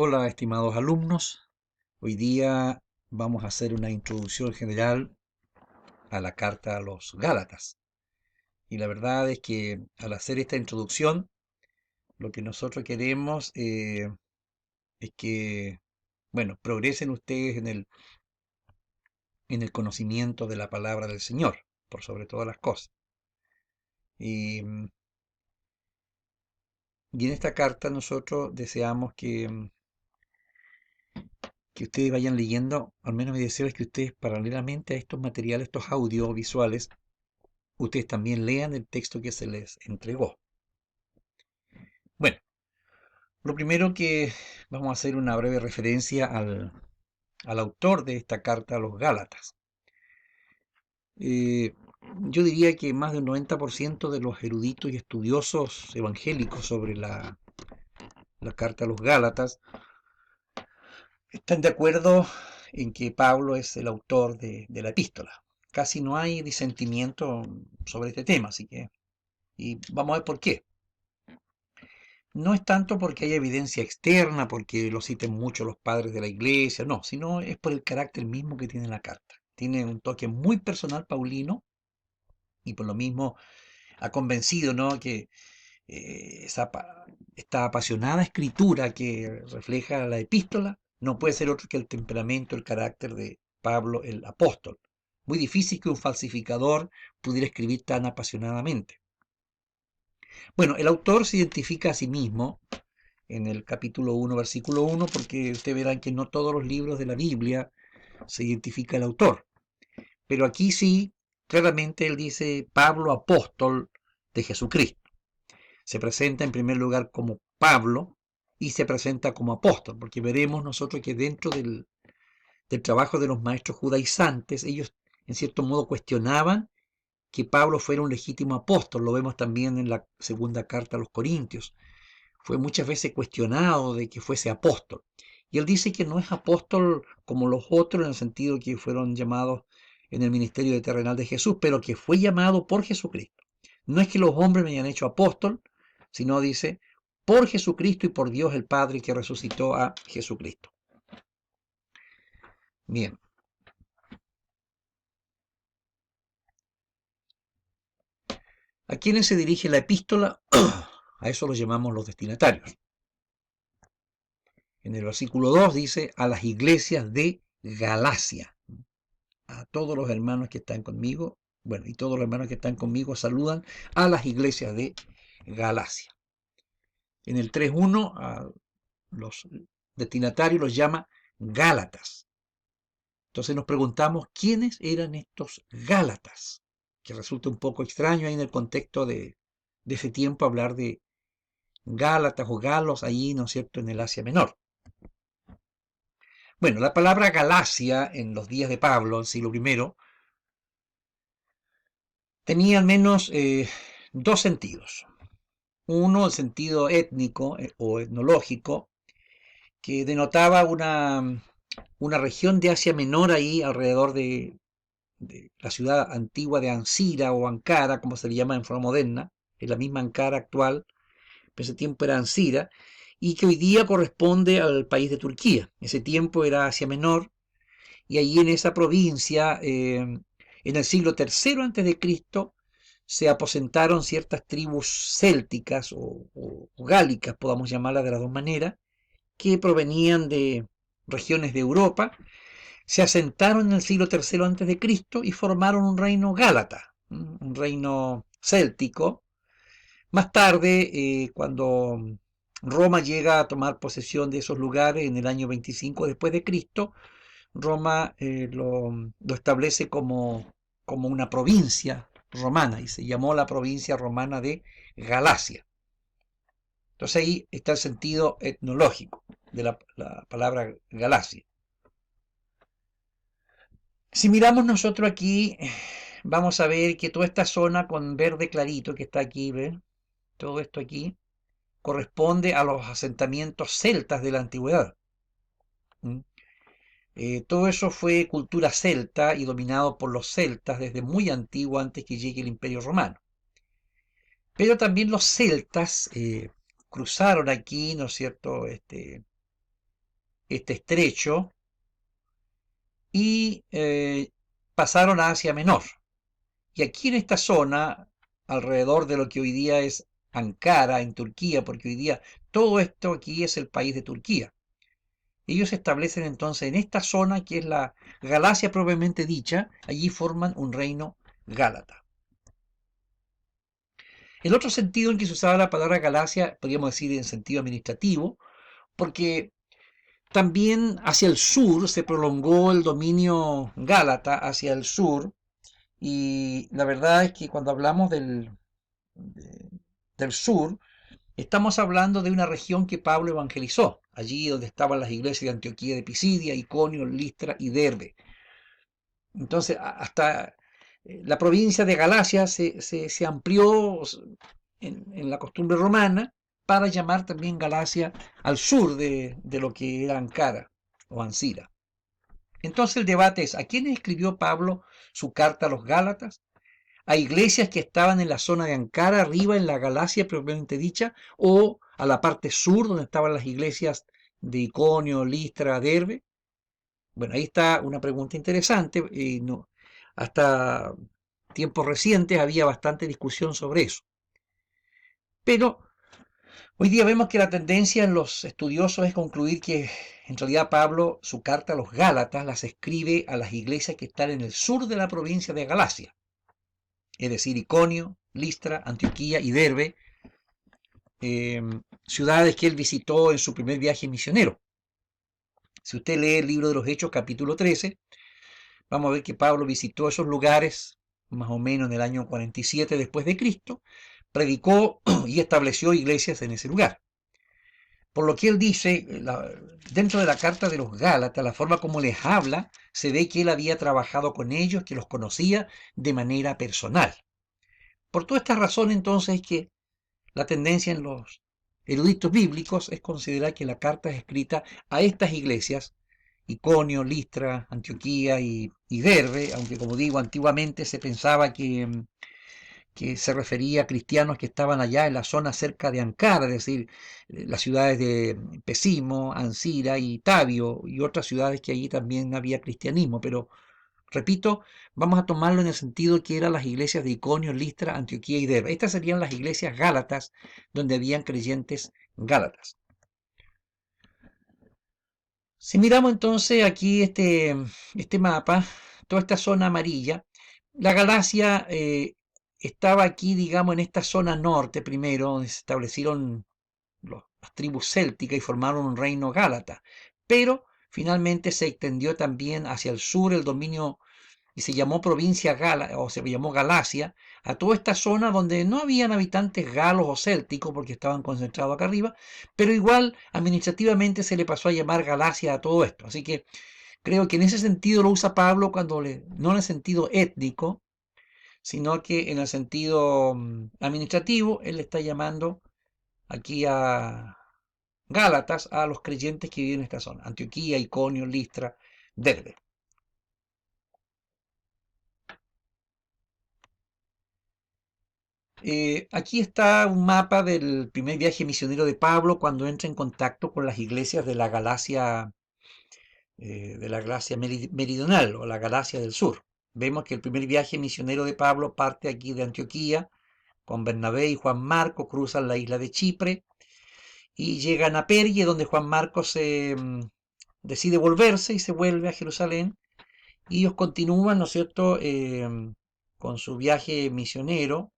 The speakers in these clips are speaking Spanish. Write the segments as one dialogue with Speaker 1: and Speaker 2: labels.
Speaker 1: Hola, estimados alumnos. Hoy día vamos a hacer una introducción general a la carta a los Gálatas. Y la verdad es que al hacer esta introducción, lo que nosotros queremos es que, bueno, progresen ustedes en el conocimiento de la palabra del Señor, por sobre todas las cosas. Y, y en esta carta nosotros deseamos que ustedes vayan leyendo, al menos mi deseo es que ustedes paralelamente a estos materiales, estos audiovisuales, ustedes también lean el texto que se les entregó. Bueno, lo primero que vamos a hacer una breve referencia al autor de esta carta a los Gálatas. Eh, yo diría que más del 90% de los eruditos y estudiosos evangélicos sobre la carta a los Gálatas están de acuerdo en que Pablo es el autor de la epístola. Casi no hay disentimiento sobre este tema, así que, y vamos a ver por qué. No es tanto porque haya evidencia externa, porque lo citen mucho los padres de la iglesia, no, sino es por el carácter mismo que tiene la carta. Tiene un toque muy personal paulino y por lo mismo ha convencido, ¿no?, que esta apasionada escritura que refleja la epístola no puede ser otro que el temperamento, el carácter de Pablo el apóstol. Muy difícil que un falsificador pudiera escribir tan apasionadamente. Bueno, el autor se identifica a sí mismo en el capítulo 1, versículo 1, porque ustedes verán que no todos los libros de la Biblia se identifica el autor. Pero aquí sí, claramente él dice Pablo, apóstol de Jesucristo. Se presenta en primer lugar como Pablo y se presenta como apóstol, porque veremos nosotros que dentro del trabajo de los maestros judaizantes, ellos en cierto modo cuestionaban que Pablo fuera un legítimo apóstol. Lo vemos también en la segunda carta a los Corintios. Fue muchas veces cuestionado de que fuese apóstol. Y él dice que no es apóstol como los otros, en el sentido que fueron llamados en el ministerio terrenal de Jesús, pero que fue llamado por Jesucristo. No es que los hombres me hayan hecho apóstol, sino dice, por Jesucristo y por Dios el Padre que resucitó a Jesucristo. Bien. ¿A quiénes se dirige la epístola? A eso lo llamamos los destinatarios. En el versículo 2 dice, a las iglesias de Galacia. A todos los hermanos que están conmigo, bueno, y todos los hermanos que están conmigo saludan a las iglesias de Galacia. En el 3.1 a los destinatarios los llama Gálatas. Entonces nos preguntamos quiénes eran estos Gálatas, que resulta un poco extraño ahí en el contexto de ese tiempo hablar de Gálatas o Galos ahí, ¿no es cierto?, en el Asia Menor. Bueno, la palabra Galacia en los días de Pablo, en el siglo I, tenía al menos dos sentidos. Uno, el sentido étnico o etnológico, que denotaba una región de Asia Menor ahí alrededor de la ciudad antigua de Ancira o Ankara, como se le llama en forma moderna, es la misma Ankara actual, pero ese tiempo era Ancira, y que hoy día corresponde al país de Turquía. Ese tiempo era Asia Menor, y allí en esa provincia, en el siglo III antes de Cristo, se aposentaron ciertas tribus célticas o gálicas, podamos llamarlas de las dos maneras, que provenían de regiones de Europa, se asentaron en el siglo III antes de Cristo y formaron un reino gálata, un reino céltico. Más tarde, cuando Roma llega a tomar posesión de esos lugares en el año 25 después de Cristo, Roma lo establece como una provincia romana y se llamó la provincia romana de Galacia. Entonces ahí está el sentido etnológico de la palabra Galacia. Si miramos nosotros aquí, vamos a ver que toda esta zona con verde clarito que está aquí, ¿ven? Todo esto aquí corresponde a los asentamientos celtas de la antigüedad. Todo eso fue cultura celta y dominado por los celtas desde muy antiguo, antes que llegue el Imperio Romano. Pero también los celtas cruzaron aquí, ¿no es cierto?, este estrecho y pasaron a Asia Menor. Y aquí en esta zona, alrededor de lo que hoy día es Ankara, en Turquía, porque hoy día todo esto aquí es el país de Turquía. Ellos se establecen entonces en esta zona que es la Galacia propiamente dicha, allí forman un reino gálata. El otro sentido en que se usaba la palabra Galacia, podríamos decir en sentido administrativo, porque también hacia el sur se prolongó el dominio gálata hacia el sur, y la verdad es que cuando hablamos del sur, estamos hablando de una región que Pablo evangelizó, allí donde estaban las iglesias de Antioquía de Pisidia, Iconio, Listra y Derbe. Entonces, hasta la provincia de Galacia se amplió en la costumbre romana para llamar también Galacia al sur de lo que era Ankara o Ancira. Entonces el debate es, ¿a quién escribió Pablo su carta a los Gálatas? ¿A iglesias que estaban en la zona de Ankara, arriba en la Galacia propiamente dicha, o a la parte sur donde estaban las iglesias de Iconio, Listra, Derbe? Bueno, ahí está una pregunta interesante. No, hasta tiempos recientes había bastante discusión sobre eso. Pero hoy día vemos que la tendencia en los estudiosos es concluir que en realidad Pablo su carta a los Gálatas las escribe a las iglesias que están en el sur de la provincia de Galacia, es decir, Iconio, Listra, Antioquía y Derbe, ciudades que él visitó en su primer viaje misionero. Si usted lee el libro de los Hechos capítulo 13, vamos a ver que Pablo visitó esos lugares más o menos en el año 47 después de Cristo, predicó y estableció iglesias en ese lugar. Por lo que él dice, dentro de la carta de los Gálatas, la forma como les habla, se ve que él había trabajado con ellos, que los conocía de manera personal. Por toda esta razón, entonces, es que la tendencia en los eruditos bíblicos es considerar que la carta es escrita a estas iglesias, Iconio, Listra, Antioquía y Derbe, aunque como digo, antiguamente se pensaba que se refería a cristianos que estaban allá en la zona cerca de Ankara, es decir, las ciudades de Pesimo, Ancira y Tabio y otras ciudades que allí también había cristianismo, pero repito, vamos a tomarlo en el sentido que eran las iglesias de Iconio, Listra, Antioquía y Derbe. Estas serían las iglesias gálatas donde habían creyentes gálatas. Si miramos entonces aquí este mapa, toda esta zona amarilla, la Galacia estaba aquí, digamos, en esta zona norte primero, donde se establecieron las tribus célticas y formaron un reino gálata, pero finalmente se extendió también hacia el sur el dominio y se llamó provincia Gala, o se llamó Galacia, a toda esta zona donde no habían habitantes galos o célticos porque estaban concentrados acá arriba, pero igual administrativamente se le pasó a llamar Galacia a todo esto. Así que creo que en ese sentido lo usa Pablo no en el sentido étnico, sino que en el sentido administrativo, él le está llamando aquí a Gálatas a los creyentes que viven en esta zona, Antioquía, Iconio, Listra, Derbe. Aquí está un mapa del primer viaje misionero de Pablo cuando entra en contacto con las iglesias de la Galacia meridional o la Galacia del sur. Vemos que el primer viaje misionero de Pablo parte aquí de Antioquía, con Bernabé y Juan Marcos, cruzan la isla de Chipre y llegan a Pergue, donde Juan Marcos decide volverse y se vuelve a Jerusalén. Y ellos continúan, ¿no es cierto?, con su viaje misionero,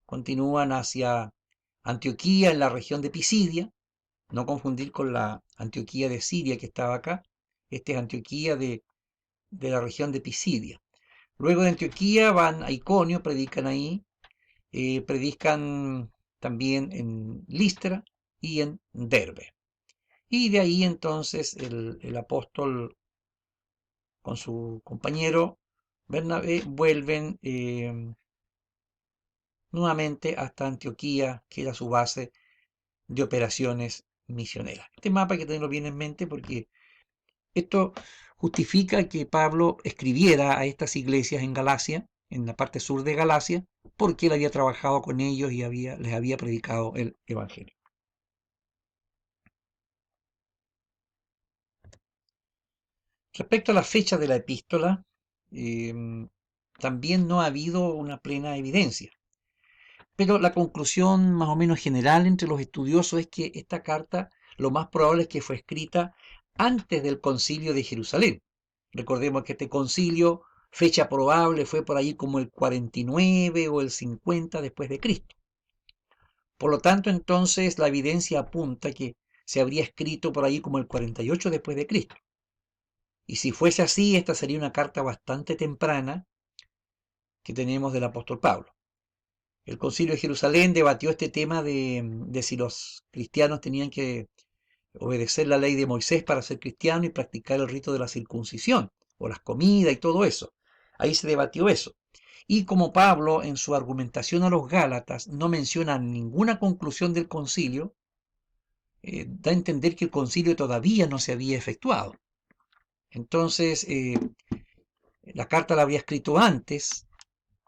Speaker 1: continúan hacia Antioquía en la región de Pisidia, no confundir con la Antioquía de Siria que estaba acá, este es Antioquía de la región de Pisidia. Luego de Antioquía van a Iconio, predican ahí, predican también en Listra y en Derbe. Y de ahí entonces el apóstol con su compañero Bernabé vuelven nuevamente hasta Antioquía, que era su base de operaciones misioneras. Este mapa hay que tenerlo bien en mente porque esto justifica que Pablo escribiera a estas iglesias en Galacia, en la parte sur de Galacia, porque él había trabajado con ellos y les había predicado el Evangelio. Respecto a la fecha de la epístola, también no ha habido una plena evidencia. Pero la conclusión más o menos general entre los estudiosos es que esta carta lo más probable es que fue escrita antes del concilio de Jerusalén. Recordemos que este concilio, fecha probable, fue por ahí como el 49 o el 50 después de Cristo. Por lo tanto, entonces, la evidencia apunta que se habría escrito por ahí como el 48 después de Cristo. Y si fuese así, esta sería una carta bastante temprana que tenemos del apóstol Pablo. El Concilio de Jerusalén debatió este tema de si los cristianos tenían que obedecer la ley de Moisés para ser cristianos y practicar el rito de la circuncisión, o las comidas y todo eso. Ahí se debatió eso. Y como Pablo en su argumentación a los Gálatas no menciona ninguna conclusión del concilio, da a entender que el concilio todavía no se había efectuado. Entonces, la carta la habría escrito antes,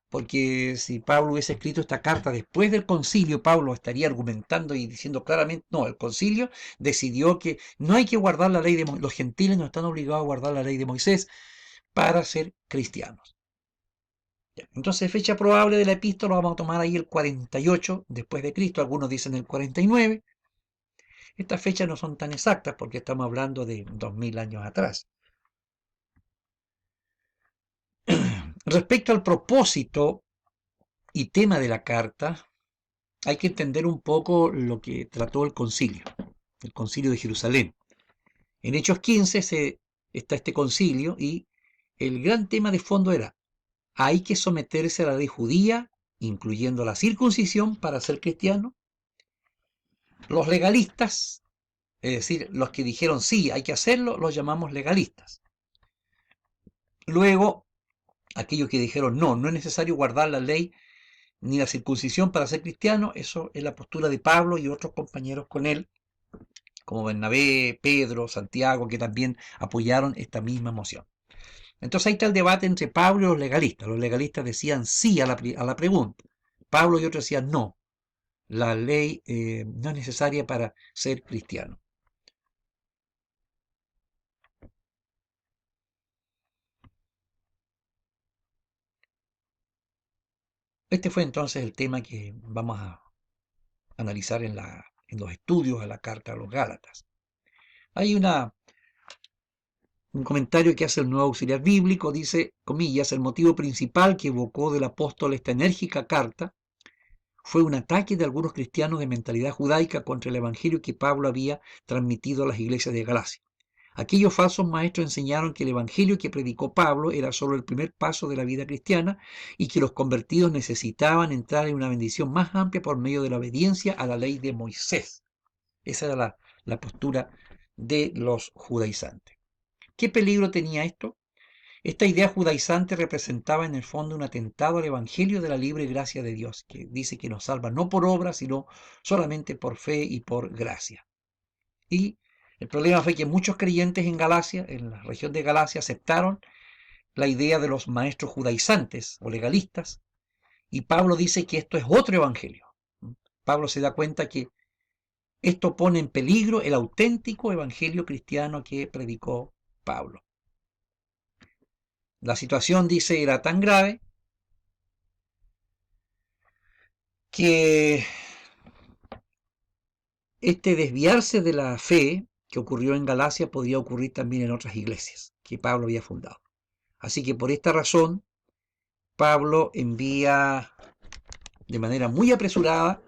Speaker 1: porque si Pablo hubiese escrito esta carta después del concilio, Pablo estaría argumentando y diciendo claramente, no, el concilio decidió que no hay que guardar la ley de Moisés, los gentiles no están obligados a guardar la ley de Moisés para ser cristianos. Entonces, fecha probable de la epístola, vamos a tomar ahí el 48 después de Cristo, algunos dicen el 49. Estas fechas no son tan exactas porque estamos hablando de 2000 años atrás. Respecto al propósito y tema de la carta, hay que entender un poco lo que trató el concilio de Jerusalén. En Hechos 15 está este concilio y el gran tema de fondo era, hay que someterse a la ley judía, incluyendo la circuncisión para ser cristiano. Los legalistas, es decir, los que dijeron sí, hay que hacerlo, los llamamos legalistas. Luego, aquellos que dijeron no, no es necesario guardar la ley ni la circuncisión para ser cristiano, eso es la postura de Pablo y otros compañeros con él, como Bernabé, Pedro, Santiago, que también apoyaron esta misma moción. Entonces ahí está el debate entre Pablo y los legalistas. Los legalistas decían sí a la pregunta. Pablo y otros decían no, la ley no es necesaria para ser cristiano. Este fue entonces el tema que vamos a analizar en los estudios de la carta a los Gálatas. Hay un comentario que hace el Nuevo Auxiliar Bíblico, dice, comillas, el motivo principal que evocó del apóstol esta enérgica carta fue un ataque de algunos cristianos de mentalidad judaica contra el evangelio que Pablo había transmitido a las iglesias de Galacia. Aquellos falsos maestros enseñaron que el evangelio que predicó Pablo era solo el primer paso de la vida cristiana y que los convertidos necesitaban entrar en una bendición más amplia por medio de la obediencia a la ley de Moisés. Esa era la postura de los judaizantes. ¿Qué peligro tenía esto? Esta idea judaizante representaba en el fondo un atentado al evangelio de la libre gracia de Dios, que dice que nos salva no por obras, sino solamente por fe y por gracia. Y el problema fue que muchos creyentes en Galacia, en la región de Galacia, aceptaron la idea de los maestros judaizantes o legalistas, y Pablo dice que esto es otro evangelio. Pablo se da cuenta que esto pone en peligro el auténtico evangelio cristiano que predicó Pablo. La situación, dice, era tan grave que este desviarse de la fe que ocurrió en Galacia podría ocurrir también en otras iglesias que Pablo había fundado. Así que por esta razón, Pablo envía de manera muy apresurada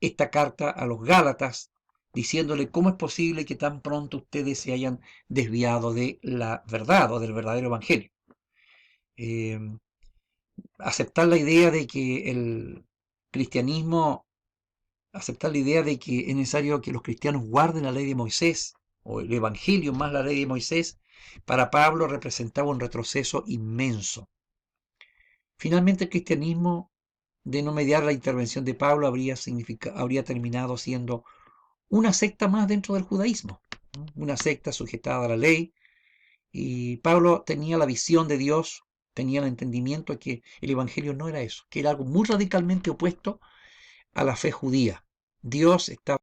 Speaker 1: esta carta a los Gálatas, diciéndole cómo es posible que tan pronto ustedes se hayan desviado de la verdad o del verdadero evangelio. Aceptar la idea de que el cristianismo, aceptar la idea de que es necesario que los cristianos guarden la ley de Moisés, o el evangelio más la ley de Moisés, para Pablo representaba un retroceso inmenso. Finalmente el cristianismo, de no mediar la intervención de Pablo, habría terminado siendo una secta más dentro del judaísmo, ¿no? Una secta sujetada a la ley, y Pablo tenía la visión de Dios, tenía el entendimiento de que el evangelio no era eso, que era algo muy radicalmente opuesto a la fe judía. Dios estaba